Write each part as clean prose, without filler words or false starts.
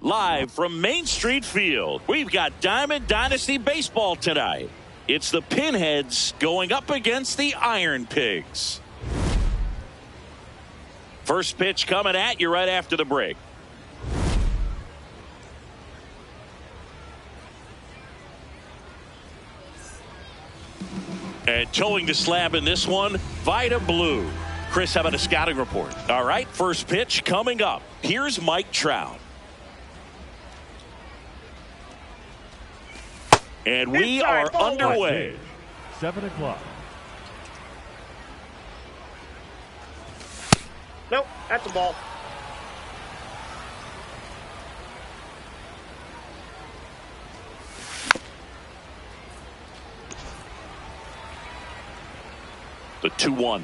Live from Main Street Field, we've got Diamond Dynasty Baseball tonight. It's the Pinheads going up against the Iron Pigs. First pitch coming at you right after the break. And towing the slab in this one, Vita Blue. Chris, how about a scouting report? All right, first pitch coming up. Here's Mike Trout. And we are underway. 7 o'clock. Nope, that's a ball. The 2-1.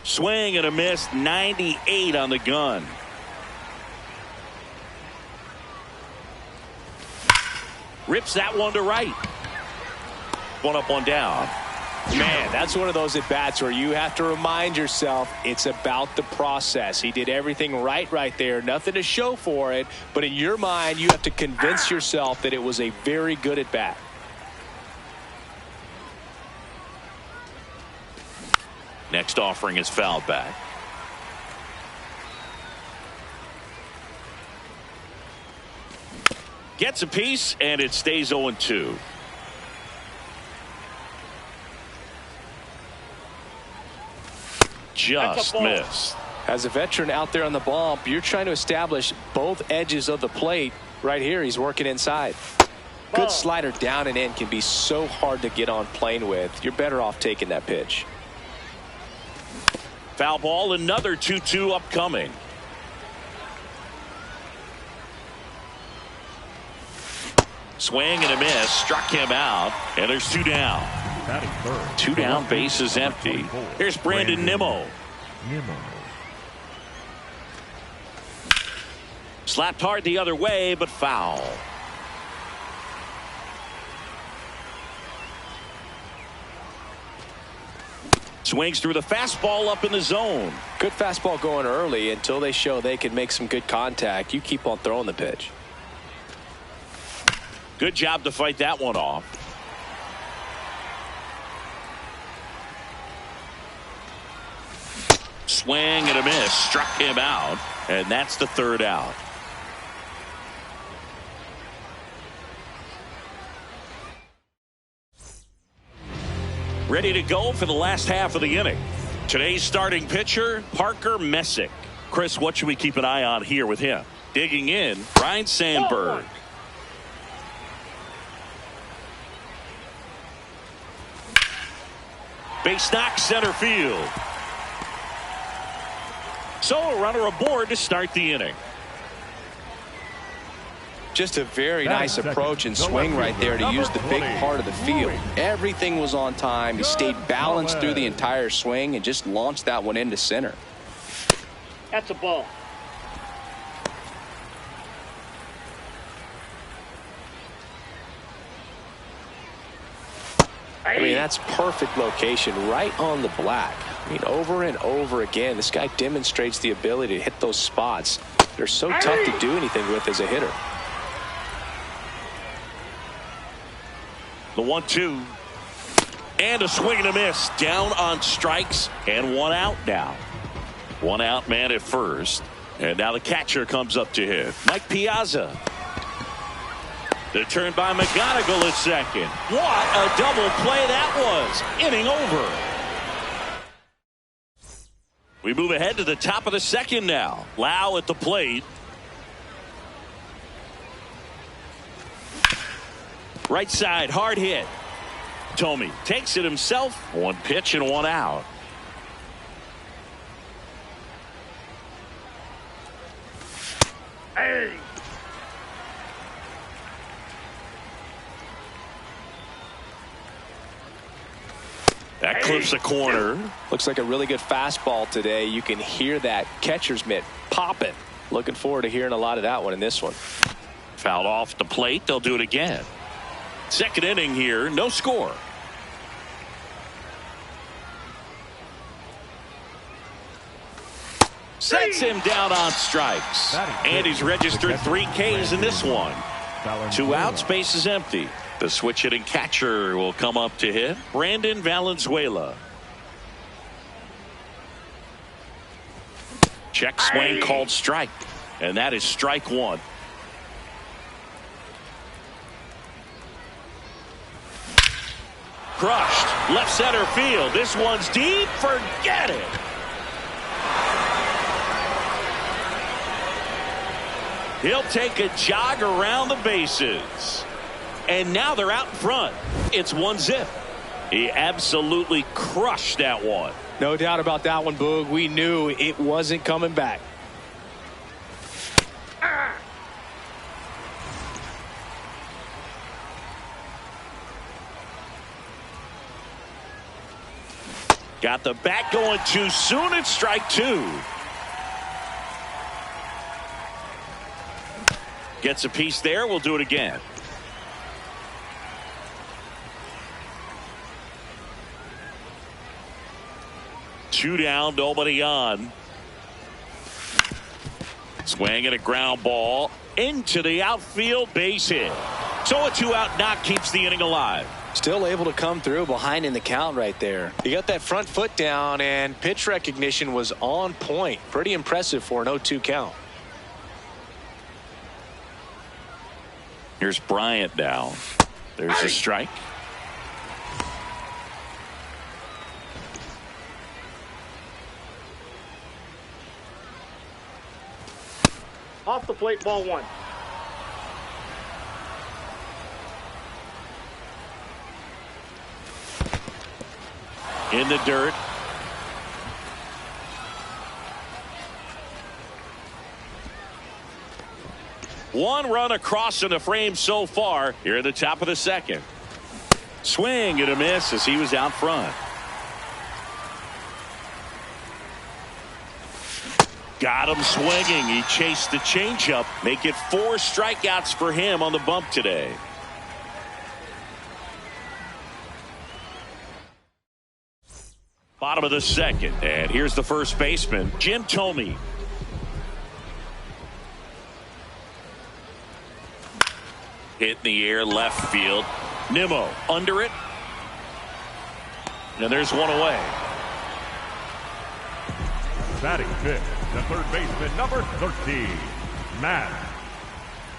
Swing and a miss, 98 on the gun. Rips that one to right. One up, one down. Man, that's one of those at-bats where you have to remind yourself it's about the process. He did everything right there. Nothing to show for it. But in your mind, you have to convince yourself that it was a very good at-bat. Next offering is fouled back. Gets a piece, and it stays 0-2. Just missed. As a veteran out there on the bump, you're trying to establish both edges of the plate. Right here, he's working inside. Good slider down and in can be so hard to get on plane with. You're better off taking that pitch. Foul ball, another 2-2 upcoming. Swing and a miss, struck him out, and there's 2 down. Two down, base is empty. Here's Brandon Nimmo. Slapped hard the other way, but foul. Swings through the fastball up in the zone. Good fastball going early until they show they can make some good contact. You keep on throwing the pitch. Good job to fight that one off. Swing and a miss, struck him out, and that's the 3rd out. Ready to go for the last half of the inning. Today's starting pitcher, Parker Messick. Chris, what should we keep an eye on here with him? Digging in, Ryan Sandberg. Base knock, center field. So a runner aboard to start the inning. Just a very nice approach and swing right there to use the big part of the field. Everything was on time. He stayed balanced through the entire swing and just launched that one into center. That's a ball. I mean, that's perfect location right on the black. I mean, over and over again, this guy demonstrates the ability to hit those spots. They're so tough to do anything with as a hitter. The 1-2. And a swing and a miss. Down on strikes and 1 out now. 1 out man at first. And now the catcher comes up to hit. Mike Piazza. The turn by McGonigal at second. What a double play that was. Inning over. We move ahead to the top of the second now. Lau at the plate. Right side, hard hit. Tomey takes it himself. 1 pitch and 1 out. Hey. That clips a corner. Looks like a really good fastball today. You can hear that catcher's mitt popping. Looking forward to hearing a lot of that one in this one. Fouled off the plate. They'll do it again. Second inning here. No score. sets him down on strikes. And he's registered 3 Ks in this one. 2 outs, base is empty. The switch hitting catcher will come up to hit Brandon Valenzuela. Check swing called strike. And that is strike 1. Crushed left center field. This one's deep. Forget it. He'll take a jog around the bases. And now they're out in front. It's 1-0. He absolutely crushed that one. No doubt about that one, Boog. We knew it wasn't coming back. Got the bat going too soon. It's strike 2. Gets a piece there. We'll do it again. Two down, nobody on. Swing and a ground ball into the outfield, base hit. So a 2-out knock keeps the inning alive. Still able to come through behind in the count right there. He got that front foot down, and pitch recognition was on point. Pretty impressive for an 0-2 count. Here's Bryant now. There's a strike. Off the plate, ball 1. In the dirt. One run across in the frame so far here at the top of the second. Swing and a miss as he was out front. Got him swinging. He chased the changeup. Make it 4 strikeouts for him on the bump today. Bottom of the second, and here's the first baseman, Jim Thome. Hit in the air, left field. Nimmo under it. And there's one away. Batting fifth, the third baseman, number 13, Matt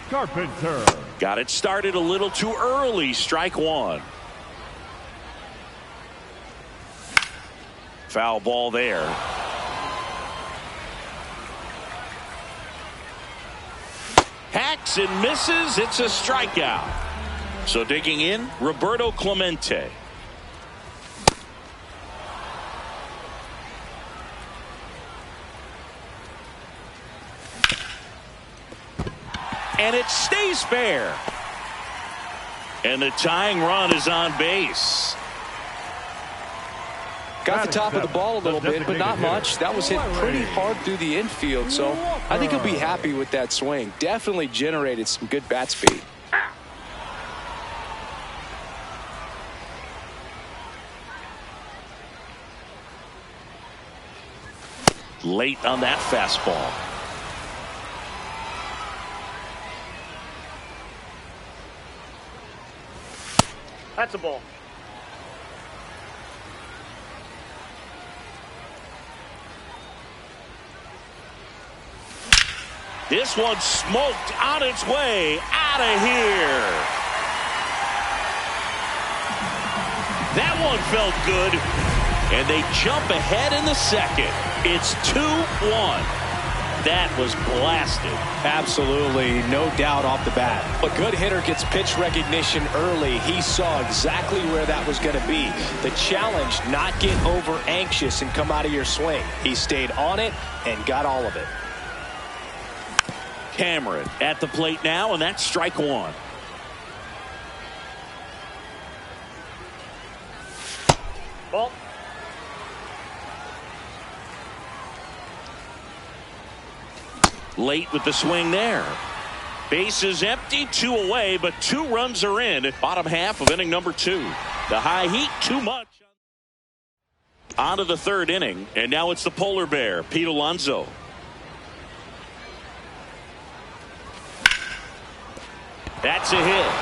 Carpenter. Got it started a little too early. Strike 1. Foul ball there. Hacks and misses. It's a strikeout. So digging in, Roberto Clemente. And it stays fair. And the tying run is on base. Got the top of the ball a little bit, but not much. That was hit pretty hard through the infield, so I think he'll be happy with that swing. Definitely generated some good bat speed. Late on that fastball. That's a ball. This one smoked on its way out of here. That one felt good. And they jump ahead in the second. It's 2-1. That was blasted. Absolutely, no doubt off the bat. A good hitter gets pitch recognition early. He saw exactly where that was going to be. The challenge, not get over anxious and come out of your swing. He stayed on it and got all of it. Cameron at the plate now, and that's strike 1. Ball. Late with the swing there. Base is empty, 2 away, but 2 runs are in. Bottom half of inning number 2. The high heat, too much. On to the third inning, and now it's the polar bear, Pete Alonso. That's a hit.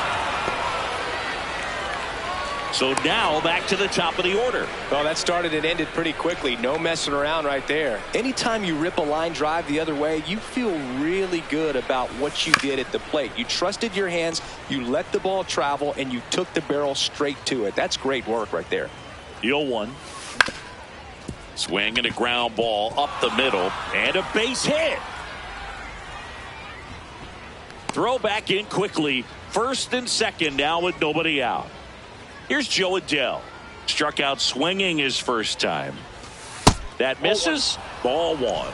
So now back to the top of the order. Well, that started and ended pretty quickly. No messing around right there. Anytime you rip a line drive the other way, you feel really good about what you did at the plate. You trusted your hands, you let the ball travel, and you took the barrel straight to it. That's great work right there. 0-1. Swing and a ground ball up the middle and a base hit. Throw back in quickly. First and second now with nobody out. Here's Joe Adele. Struck out swinging his first time. That misses. Ball 1.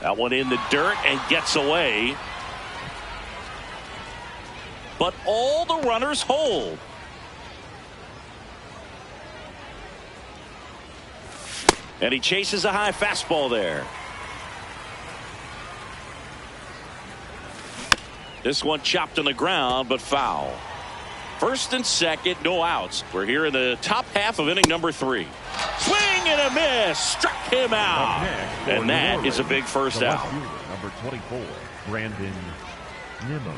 That one in the dirt and gets away. But all the runners hold. And he chases a high fastball there. This one chopped on the ground, but foul. First and second, no outs. We're here in the top half of inning number 3. Swing and a miss. Struck him out. And that is a big first out. Number 24, Brandon Nimmo.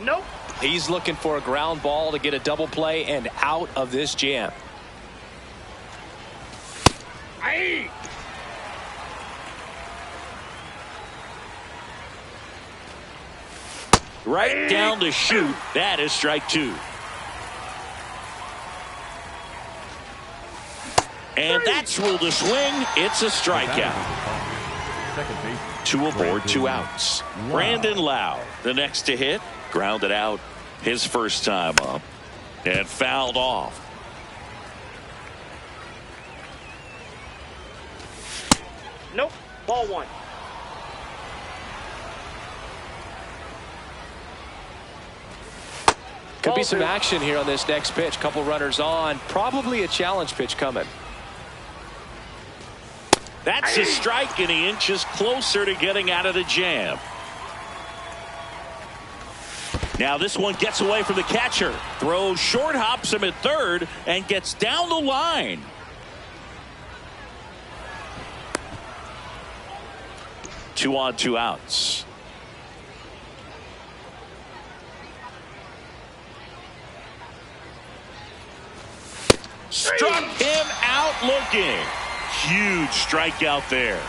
Nope. He's looking for a ground ball to get a double play and out of this jam. Aye. Right down to shoot. That is strike 2. And that's ruled a swing. It's a strikeout. 2 aboard, 2 outs. Brandon Lau, the next to hit. Grounded out his first time up and fouled off. Nope. Ball 1. Could be some action here on this next pitch. Couple runners on. Probably a challenge pitch coming. That's a strike, and he inches closer to getting out of the jam. Now this one gets away from the catcher. Throws short, hops him at third, and gets down the line. Two on, 2 outs. Struck him out looking. Huge strikeout there.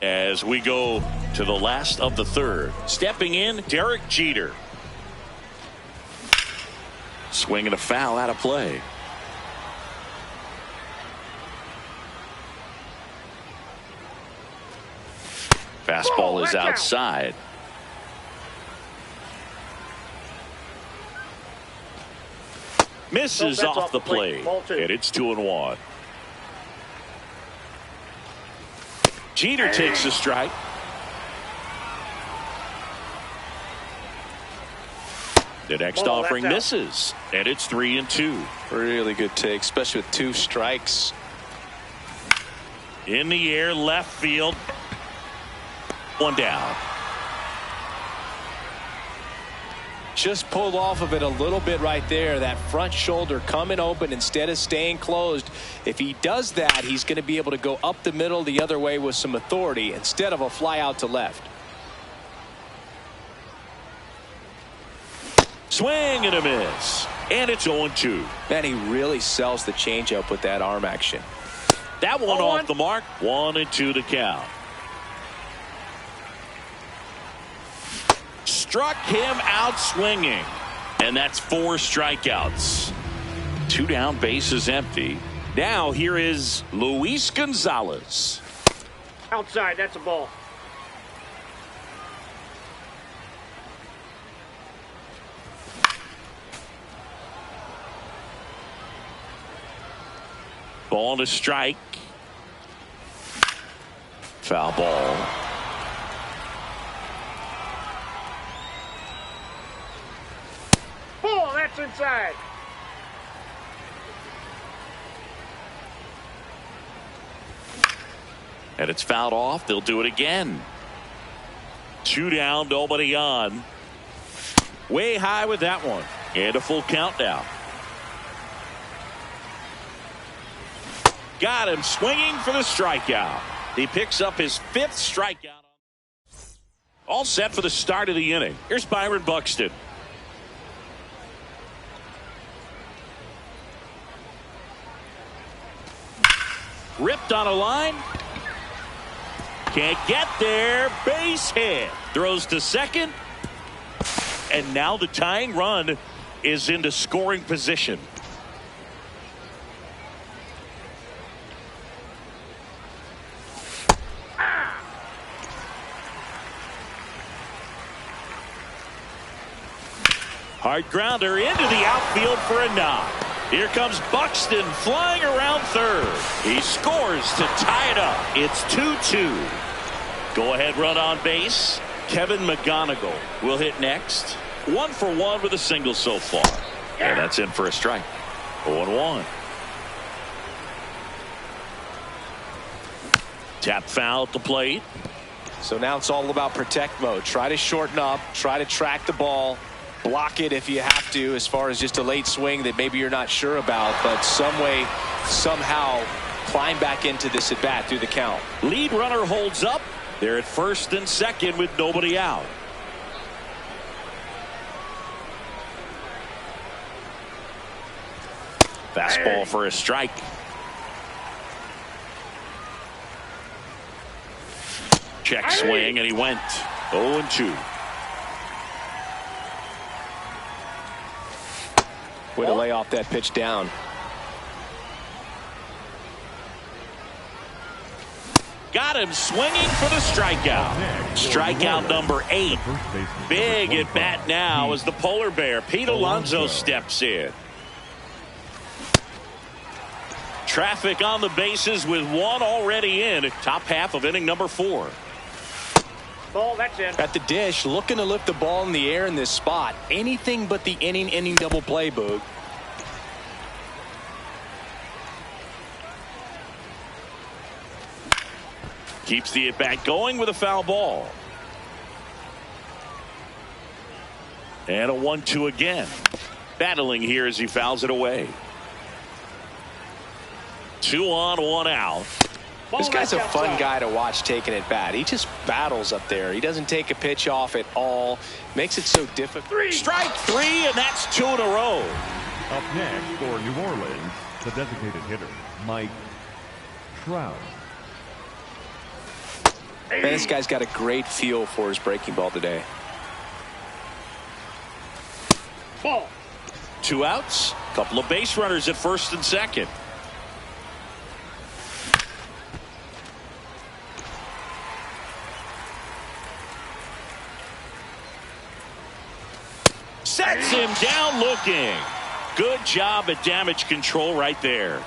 As we go to the last of the third. Stepping in, Derek Jeter. Swinging a foul out of play. Fastball is outside. Misses off the plate. And it's 2-1. Jeter takes a strike. The next offering misses. And it's 3-2. Really good take, especially with 2 strikes. In the air, left field. 1 down. Just pulled off of it a little bit right there. That front shoulder coming open instead of staying closed. If he does that, he's going to be able to go up the middle the other way with some authority instead of a fly out to left. Swing and a miss. And it's 0-2. Man, he really sells the changeup with that arm action. That one off the mark. 1-2 to count. Struck him out swinging. And that's 4 strikeouts. 2 down, bases empty. Now here is Luis Gonzalez. Outside. That's a ball. Ball to strike. Foul ball. Ball. That's inside. And it's fouled off. They'll do it again. 2 down, nobody on. Way high with that one. And a full count now. Got him swinging for the strikeout. He picks up his 5th strikeout. All set for the start of the inning. Here's Byron Buxton. Ripped on a line. Can't get there. Base hit. Throws to second. And now the tying run is into scoring position. Hard grounder into the outfield for a knock. Here comes Buxton flying around third. He scores to tie it up. It's 2-2. Go ahead run on base. Kevin McGonigal will hit next. 1 for 1 with a single so far. And that's in for a strike. 0-1. Tap foul at the plate. So now it's all about protect mode. Try to shorten up. Try to track the ball. Block it if you have to, as far as just a late swing that maybe you're not sure about, but some way, somehow climb back into this at bat through the count. Lead runner holds up. They're at first and second with nobody out. Fastball for a strike. Check swing, and he went 0-2. Way to lay off that pitch down. Got him swinging for the strikeout. Strikeout number 8. Big at bat now as the polar bear Pete Alonso steps in. Traffic on the bases with 1 already in. Top half of inning number 4. Ball, that's in. At the dish, looking to lift the ball in the air in this spot. Anything but the inning double play, Boog. Keeps the at bat going with a foul ball. And a 1-2 again. Battling here as he fouls it away. 2 on, 1 out. This guy's a fun guy to watch taking at bat. He just battles up there. He doesn't take a pitch off at all. Makes it so difficult. Strike 3, and that's 2 in a row. Up next for New Orleans, the designated hitter, Mike Trout. Man, this guy's got a great feel for his breaking ball today. Ball. 2 outs. Couple of base runners at first and second. Sets him down looking. Good job at damage control right there.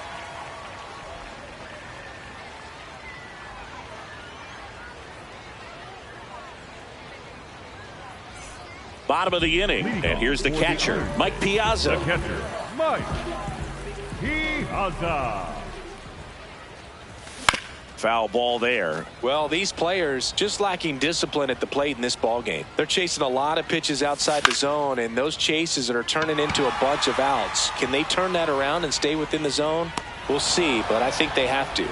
Bottom of the inning, and here's the catcher, Mike Piazza. The catcher, Mike Piazza. Foul ball there. Well, these players just lacking discipline at the plate in this ball game. They're chasing a lot of pitches outside the zone, and those chases that are turning into a bunch of outs. Can they turn that around and stay within the zone? We'll see, but I think they have to.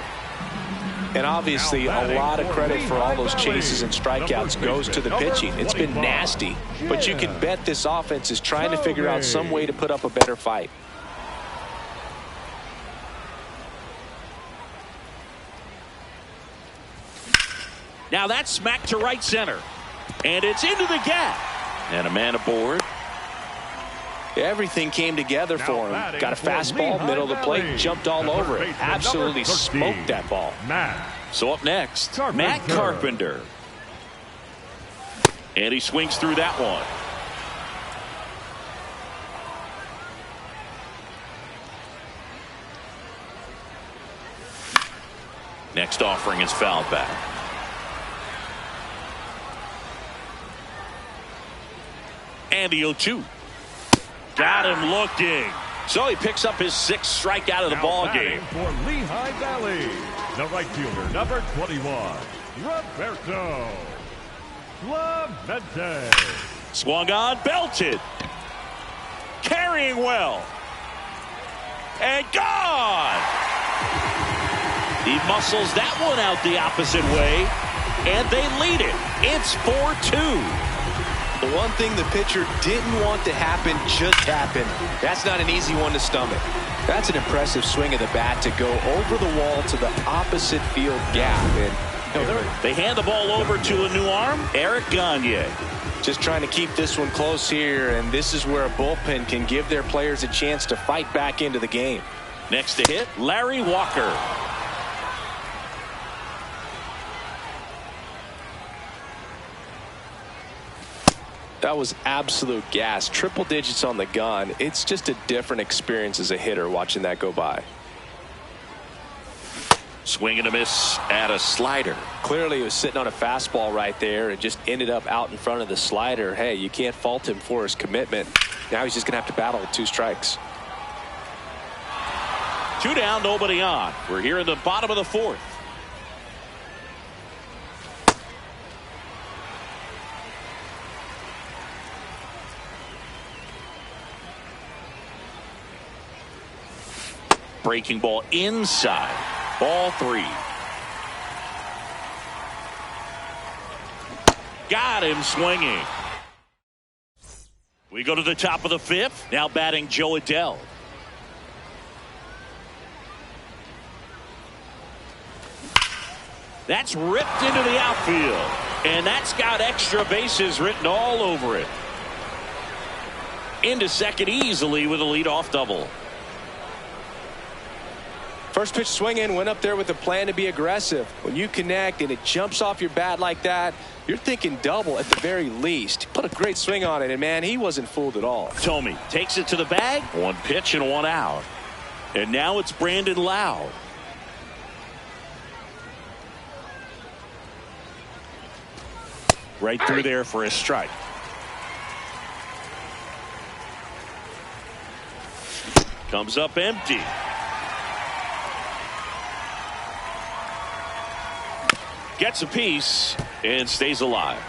And obviously, a lot of credit for all those chases and strikeouts goes to the pitching. It's been nasty, but you can bet this offense is trying to figure out some way to put up a better fight. Now that's smacked to right center. And it's into the gap. And a man aboard. Everything came together for him. Got a fastball, middle of the plate, jumped all over it. Absolutely smoked that ball. So up next, Matt Carpenter. And he swings through that one. Next offering is fouled back. And the 0-2. Got him looking. So he picks up his 6th strikeout of the ball game. For Lehigh Valley, the right fielder, number 21, Roberto Clemente. Swung on, belted. Carrying well. And gone. He muscles that one out the opposite way, and they lead it. It's 4-2. The one thing the pitcher didn't want to happen just happened. That's not an easy one to stomach. That's an impressive swing of the bat to go over the wall to the opposite field gap. And they hand the ball over to a new arm, Eric Gagne. Just trying to keep this one close here, and this is where a bullpen can give their players a chance to fight back into the game. Next to hit, Larry Walker. That was absolute gas. Triple digits on the gun. It's just a different experience as a hitter watching that go by. Swing and a miss at a slider. Clearly he was sitting on a fastball right there and just ended up out in front of the slider. Hey, you can't fault him for his commitment. Now he's just going to have to battle with 2 strikes. 2 down, nobody on. We're here in the bottom of the 4th. Breaking ball inside. Ball 3. Got him swinging. We go to the top of the 5th. Now batting Joe Adell. That's ripped into the outfield. And that's got extra bases written all over it. Into second easily with a leadoff double. First pitch swinging, went up there with a plan to be aggressive. When you connect and it jumps off your bat like that, you're thinking double at the very least. Put a great swing on it, and man, he wasn't fooled at all. Tomey takes it to the bag. 1 pitch and 1 out. And now it's Brandon Lowe. Right through there for a strike. Comes up empty. Gets a piece and stays alive.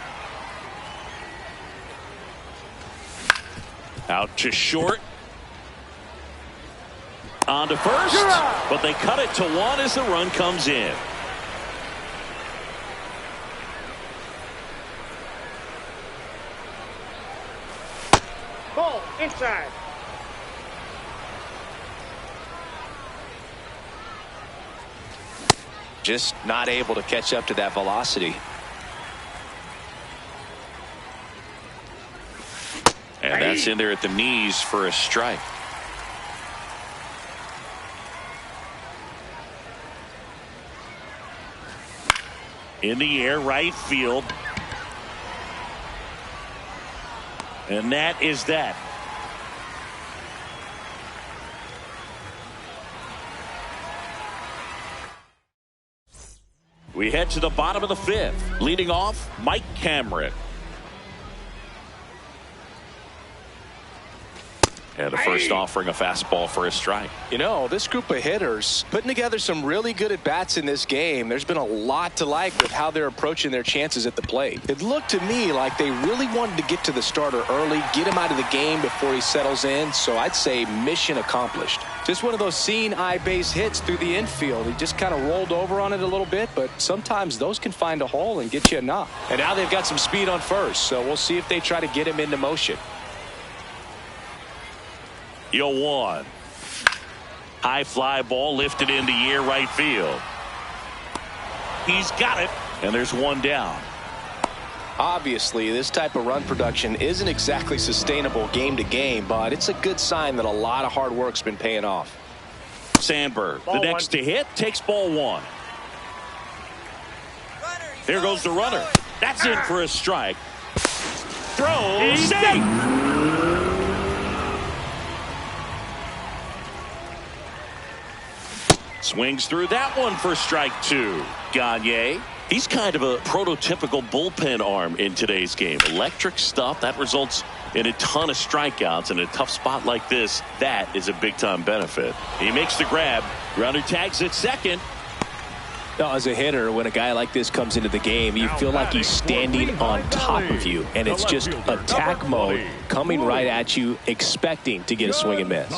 Out to short. On to first. But they cut it to 1 as the run comes in. Ball inside. Just not able to catch up to that velocity. And that's in there at the knees for a strike. In the air, right field. And that is that. We head to the bottom of the 5th. Leading off, Mike Cameron. And the first offering a fastball for a strike. You know, this group of hitters putting together some really good at-bats in this game. There's been a lot to like with how they're approaching their chances at the plate. It looked to me like they really wanted to get to the starter early, get him out of the game before he settles in. So I'd say mission accomplished. Just one of those seeing eye base hits through the infield. He just kind of rolled over on it a little bit, but sometimes those can find a hole and get you a knock. And now they've got some speed on first, so we'll see if they try to get him into motion. 0-1. High fly ball lifted in the air right field. He's got it, and there's 1 down. Obviously, this type of run production isn't exactly sustainable game to game, but it's a good sign that a lot of hard work's been paying off. Sandberg, Ball the next 1. to hit, takes ball 1. There goes the runner. That's in for a strike. Throw, safe. Swings through that one for strike 2. Gagne. He's kind of a prototypical bullpen arm in today's game. Electric stuff that results in a ton of strikeouts. In a tough spot like this, that is a big-time benefit. He makes the grab. Grounder tags at second. Now, as a hitter, when a guy like this comes into the game, you feel like he's standing on top of you, and it's just attack mode coming right at you, expecting to get a swing and miss.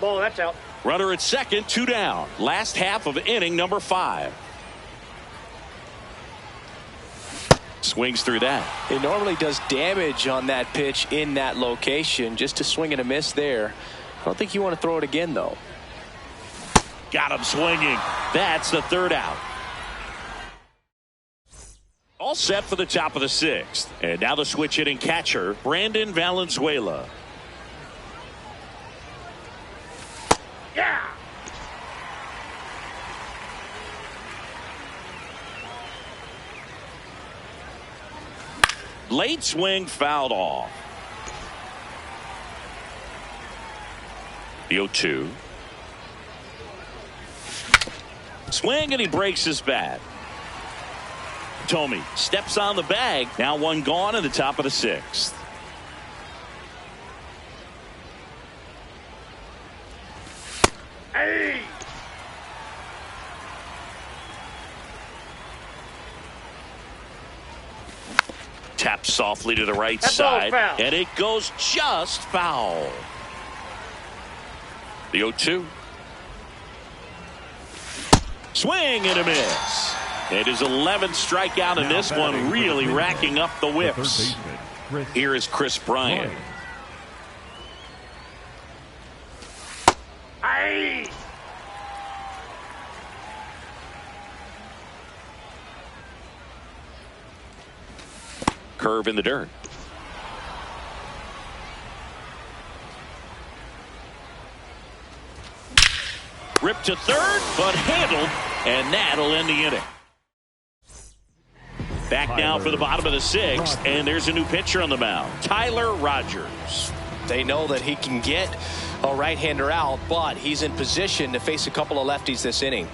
Ball, that's out. Runner at second, 2 down. Last half of inning number 5. Swings through that. It normally does damage on that pitch in that location. Just a swing and a miss there. I don't think you want to throw it again, though. Got him swinging. That's the 3rd out. All set for the top of the 6th. And now the switch hitting catcher, Brandon Valenzuela. Yeah. Late swing fouled off. The 0-2. Swing and he breaks his bat. Tomey steps on the bag. Now 1 gone in the top of the 6th. Hey. Taps softly to the right That's all side. foul. And it goes just foul. The 0-2. Swing and a miss. It is 11th strikeout in this one, really racking up the whiffs. Here is Chris Bryant. Hey. Curve in the dirt. Ripped to third, but handled, and that'll end the inning. Back now for the bottom of the 6th, and there's a new pitcher on the mound, Tyler Rogers. They know that he can get a right-hander out, but he's in position to face a couple of lefties this inning.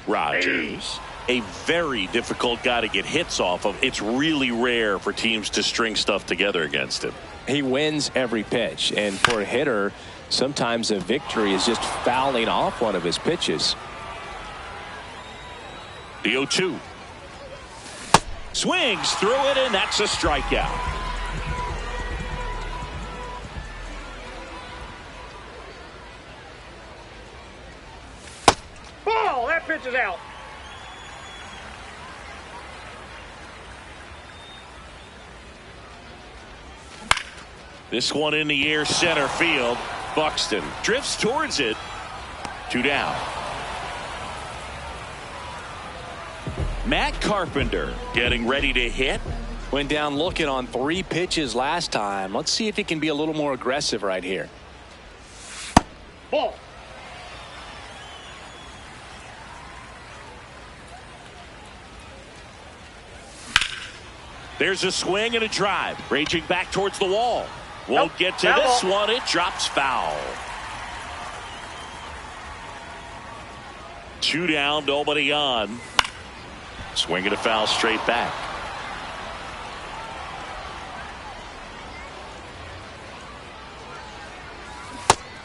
Rogers, a very difficult guy to get hits off of. It's really rare for teams to string stuff together against him. He wins every pitch, and for a hitter, sometimes a victory is just fouling off one of his pitches. The 0-2. Swings through it, and that's a strikeout. Ball, that pitch is out. This one in the air, center field. Buxton drifts towards it. 2 down. Matt Carpenter getting ready to hit. Went down looking on 3 pitches last time. Let's see if he can be a little more aggressive right here. Ball. There's a swing and a drive. Raging back towards the wall. Won't Nope, get to foul this ball. one. It drops foul. 2 down, nobody on. Swing and a foul straight back.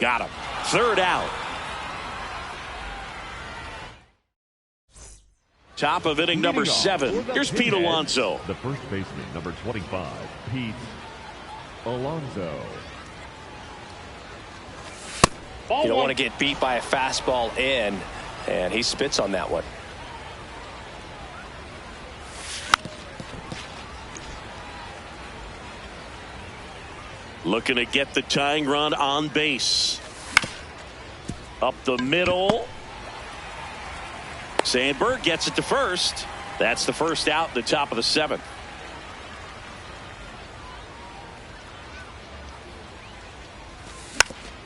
Got him. 3rd out. Top of inning number 7. Here's Pete Alonso. The first baseman, number 25, Pete Alonso. Ball You don't one. want to get beat by a fastball in, and he spits on that one. Looking to get the tying run on base. Up the middle. Sandberg gets it to first. That's the first out in the top of the 7th.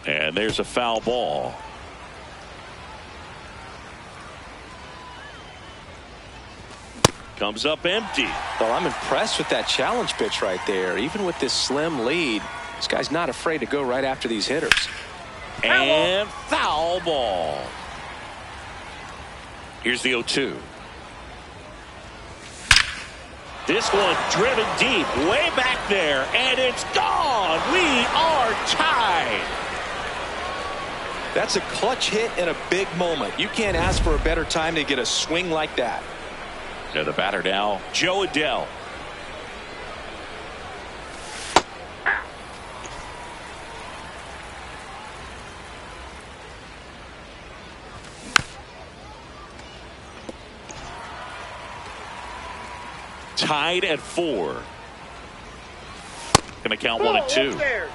And there's a foul ball. Comes up empty. Well, I'm impressed with that challenge pitch right there. Even with this slim lead, this guy's not afraid to go right after these hitters. And foul ball. Here's the 0-2. This one driven deep, way back there, and it's gone. We are tied. That's a clutch hit in a big moment. You can't ask for a better time to get a swing like that. To the batter now, Joe Adell. Tied at 4. Going to count 1 and Ball, 2. up there.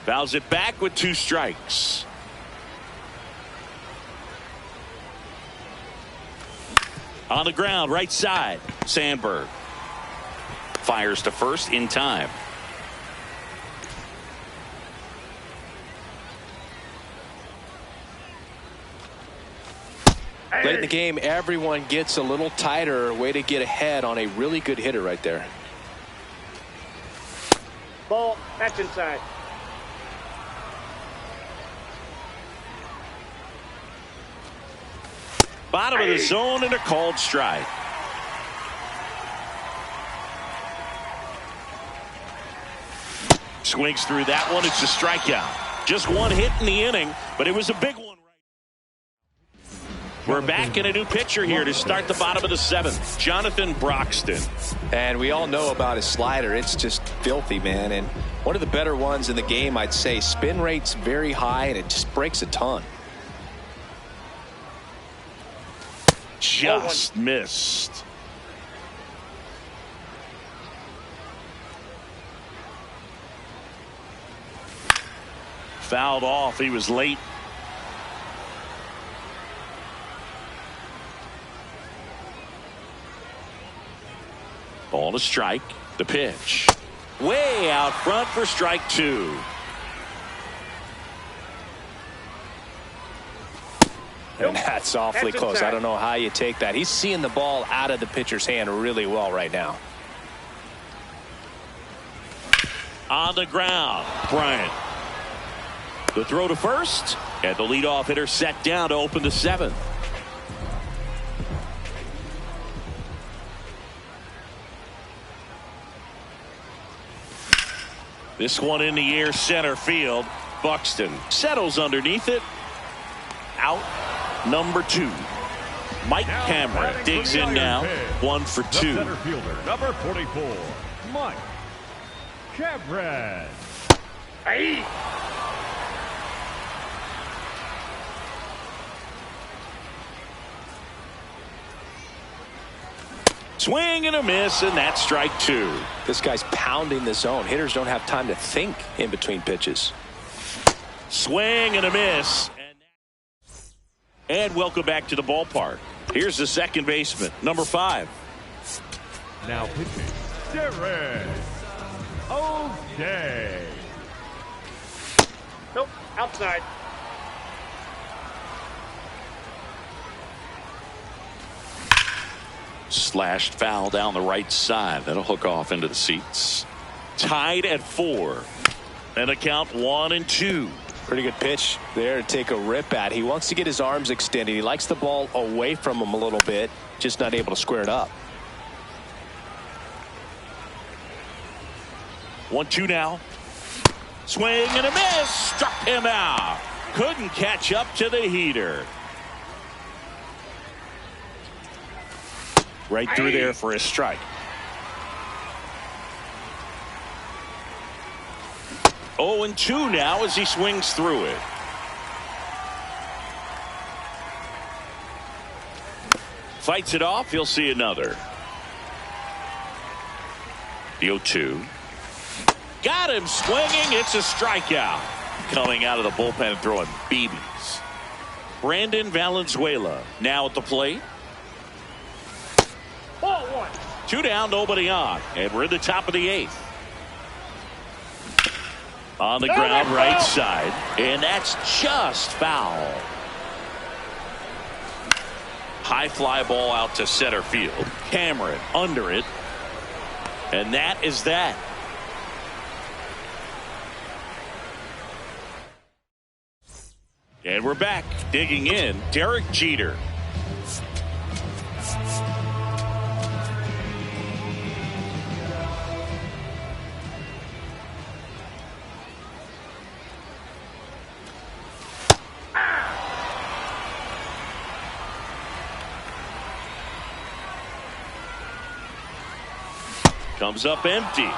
Fouls it back with 2 strikes. On the ground, right side. Sandberg fires to first in time. Late in the game, everyone gets a little tighter. Way to get ahead on a really good hitter right there. Ball, that's inside. Bottom of the zone and a called strike. Swings through that one. It's a strikeout. Just 1 hit in the inning, but it was a big one. We're back in a new pitcher here to start the bottom of the 7th. Jonathan Broxton. And we all know about his slider. It's just filthy, man. And one of the better ones in the game, I'd say. Spin rate's very high, and it just breaks a ton. Just missed. Fouled off. He was late. Ball to strike. The pitch. Way out front for strike 2. And that's awfully That's close. inside. I don't know how you take that. He's seeing the ball out of the pitcher's hand really well right now. On the ground, Bryant. The throw to first, and the leadoff hitter set down to open the 7th. This one in the air, center field. Buxton settles underneath it. Out, number 2. Mike Cameron digs in now. 1 for 2. Center fielder, number 44, Mike Cameron. Hey. Swing and a miss, and that's strike 2. This guy's pounding the zone. Hitters don't have time to think in between pitches. Swing and a miss. And welcome back to the ballpark. Here's the second baseman, number 5. Now pitching, Derek O'Day. Nope, outside. Slashed foul down the right side. That'll hook off into the seats. Tied at 4. And a count 1 and 2. Pretty good pitch there to take a rip at. He wants to get his arms extended. He likes the ball away from him a little bit, just not able to square it up. 1-2 now. Swing and a miss. Struck him out. Couldn't catch up to the heater. Right through there for a strike. 0-2 now as he swings through it. Fights it off. He'll see another. The 0-2. Got him swinging. It's a strikeout. Coming out of the bullpen and throwing BBs. Brandon Valenzuela now at the plate. Ball 1. 2 down, nobody on. And we're in the top of the 8th. On the ground, right side. And that's just foul. High fly ball out to center field. Cameron under it. And that is that. And we're back. Digging in, Derek Jeter. Comes up empty.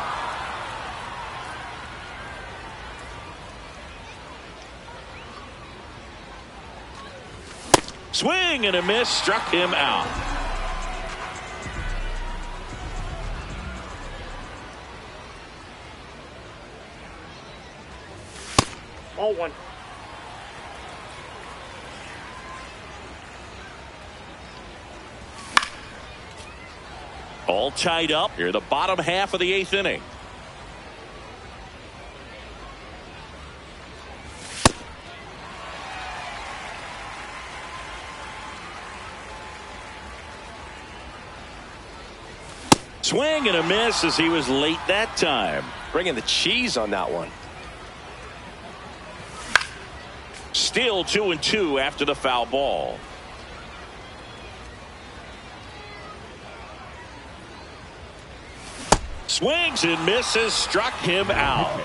Swing and a miss, struck him out. Ball one. All tied up here, the bottom half of the 8th inning. Swing and a miss as he was late that time. Bringing the cheese on that one. Still 2-2 after the foul ball. Swings and misses, struck him out.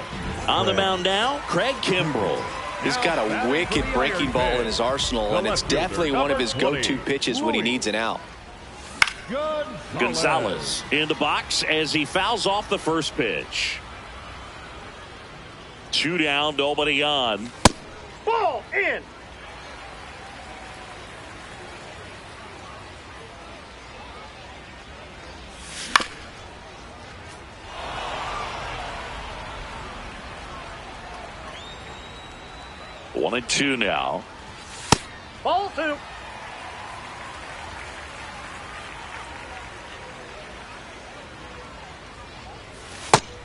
On the mound now, Craig Kimbrell. He's got a wicked breaking ball in his arsenal, and it's definitely one of his go-to pitches when he needs an out. Gonzalez in the box as he fouls off the first pitch. 2 down, nobody on. Ball in. One and two now. Ball two.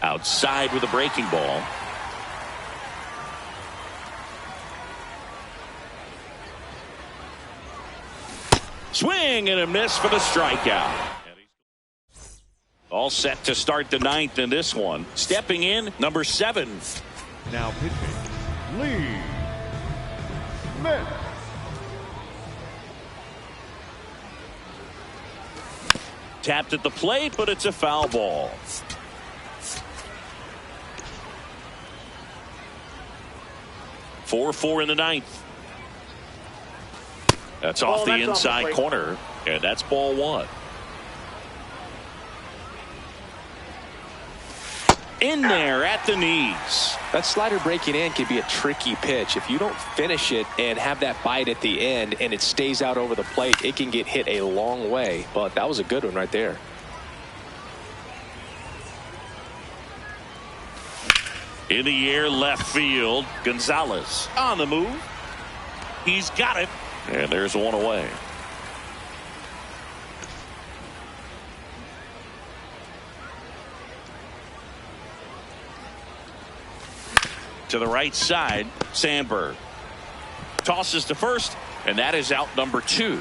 Outside with a breaking ball. Swing and a miss for the strikeout. All set to start the 9th in this one. Stepping in, number 7. Now pitching, Lee Smith. Tapped at the plate, but it's a foul ball. Four in the 9th. That's off the inside corner, and that's ball 1. In there at the knees. That slider breaking in can be a tricky pitch. If you don't finish it and have that bite at the end and it stays out over the plate, it can get hit a long way. But that was a good one right there. In the air, left field. Gonzalez on the move. He's got it. And there's one away. To the right side, Sandberg tosses to first, and that is out number 2.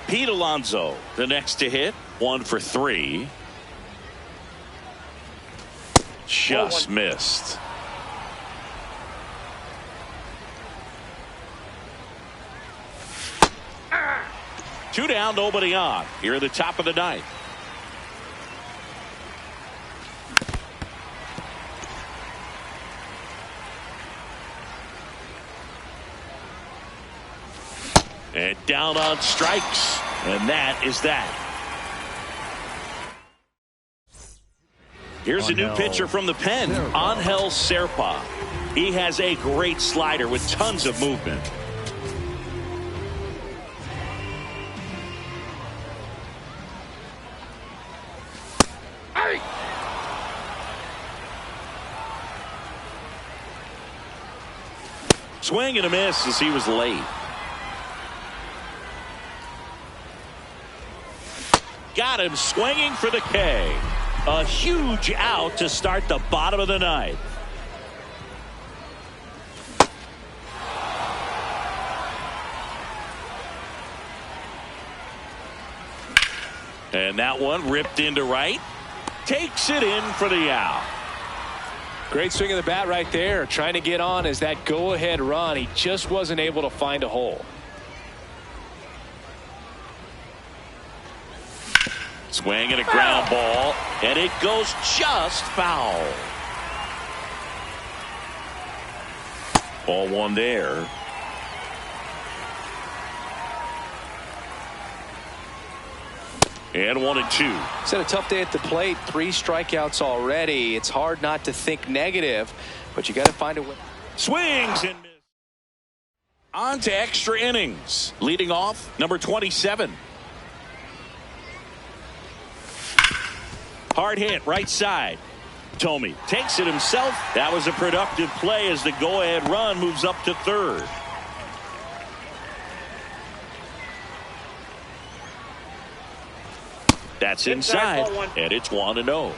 Pete Alonso, the next to hit, 1 for 3. Just missed. Two down, nobody on. Here at the top of the 9th. And down on strikes. And that is that. Here's a new pitcher from the pen, Angel Serpa. He has a great slider with tons of movement. Swing and a miss as he was late. Got him swinging for the K. A huge out to start the bottom of the 9th. And that one ripped into right. Takes it in for the out. Great swing of the bat right there. Trying to get on as that go-ahead run. He just wasn't able to find a hole. Swing and a ground ball, and it goes just foul. Ball 1 there. And 1 and 2. He's had a tough day at the plate. 3 strikeouts already. It's hard not to think negative, but you got to find a way. Swings and misses. On to extra innings. Leading off, number 27. Hard hit, right side. Tomey takes it himself. That was a productive play as the go-ahead run moves up to third. That's inside, and it's 1-0.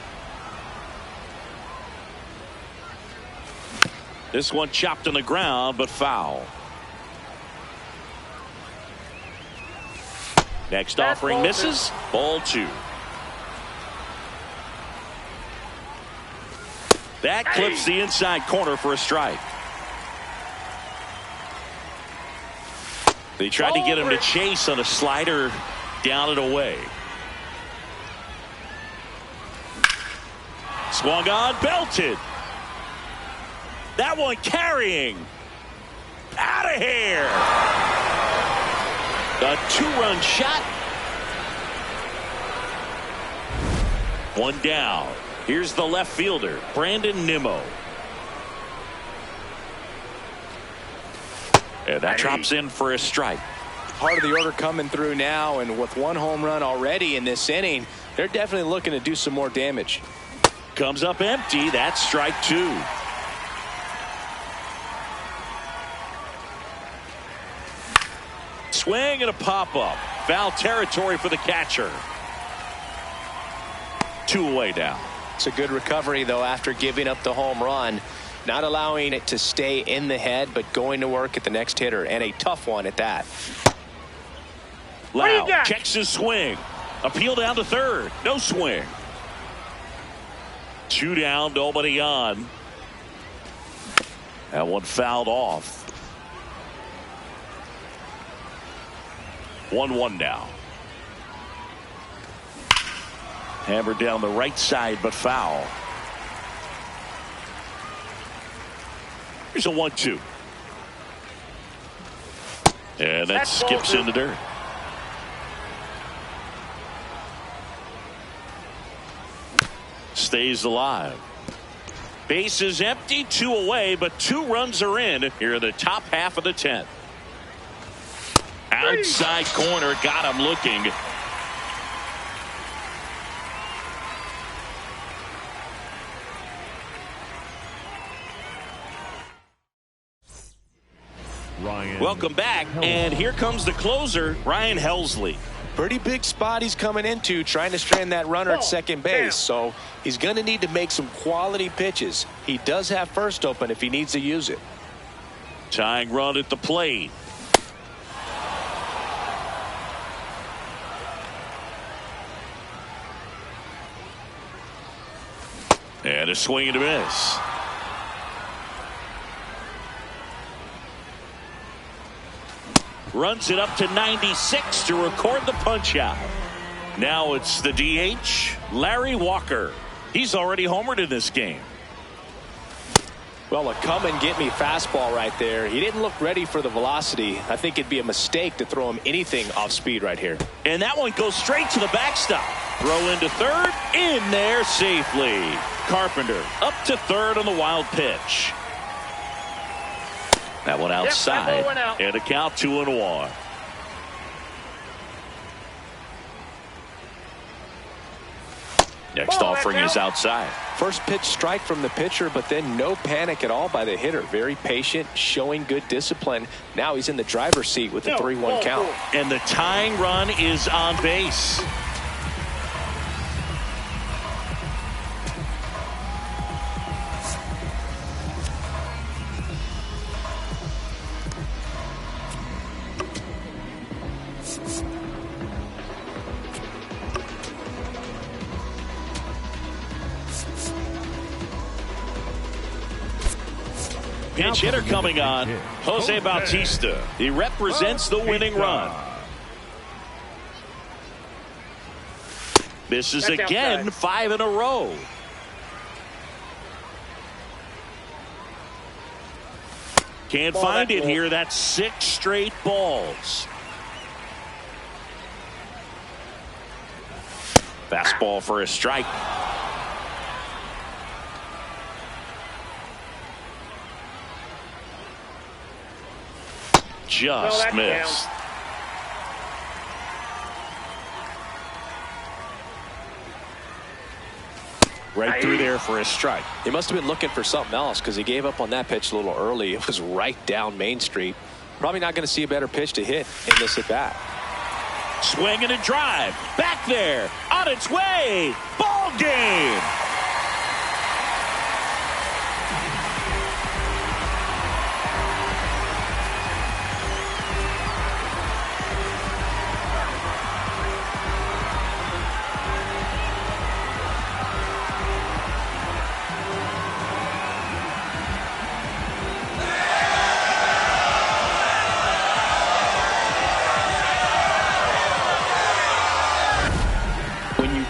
This one chopped on the ground, but foul. Next offering misses. Ball 2. That clips the inside corner for a strike. They tried to get him to chase on a slider down and away. Swung on, belted. That one carrying. Out of here. A 2-run shot. One down. Here's the left fielder, Brandon Nimmo. And that drops in for a strike. Part of the order coming through now, and with 1 home run already in this inning, they're definitely looking to do some more damage. Comes up empty. That's strike 2. Swing and a pop-up. Foul territory for the catcher. 2 away now. It's a good recovery, though, after giving up the home run. Not allowing it to stay in the head, but going to work at the next hitter, and a tough one at that. Lau checks his swing. Appeal down to third. No swing. 2 down, nobody on. That one fouled off. 1-1 now. Hammered down the right side, but foul. Here's a 1-2. And that skips in the dirt. Stays alive. Base is empty, 2 away, but 2 runs are in here in the top half of the 10th. Outside corner, got him looking. Welcome back, and here comes the closer, Ryan Helsley. Pretty big spot he's coming into, trying to strand that runner at second base. So he's going to need to make some quality pitches. He does have first open if he needs to use it. Tying run at the plate. And a swing and a miss. Runs it up to 96 to record the punch out. Now it's the DH, Larry Walker. He's already homered in this game. Well, a come and get me fastball right there. He didn't look ready for the velocity. I think it'd be a mistake to throw him anything off speed right here. And that one goes straight to the backstop. Throw into third, in there safely. Carpenter up to third on the wild pitch. That one outside, and a count 2-1. Next offering is outside. First pitch strike from the pitcher, but then no panic at all by the hitter. Very patient, showing good discipline. Now he's in the driver's seat with the 3-1 count. And the tying run is on base. Pinch hitter coming on, Jose Bautista. He represents the winning run. Misses again, 5 in a row. Can't find it here. That's 6 straight balls. Fastball for a strike. just that missed. counts. Right through there for a strike. He must have been looking for something else because he gave up on that pitch a little early. It was right down Main Street. Probably not going to see a better pitch to hit in this at bat. Swing and a drive. Back there. On its way. Ball game.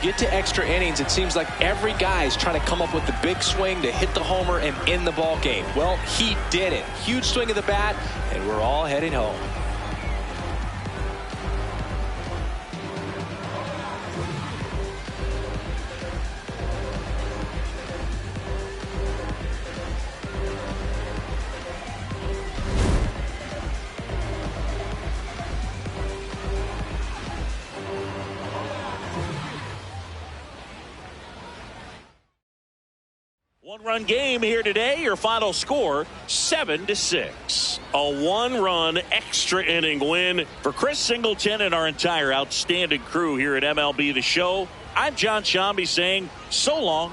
Get to extra innings, it seems like every guy is trying to come up with the big swing to hit the homer and end the ball game. Well, he did it. Huge swing of the bat, and we're all headed home. One-run game here today. Your final score, 7-6. A one-run extra inning win for Chris Singleton and our entire outstanding crew here at MLB The Show. I'm John Shambi saying so long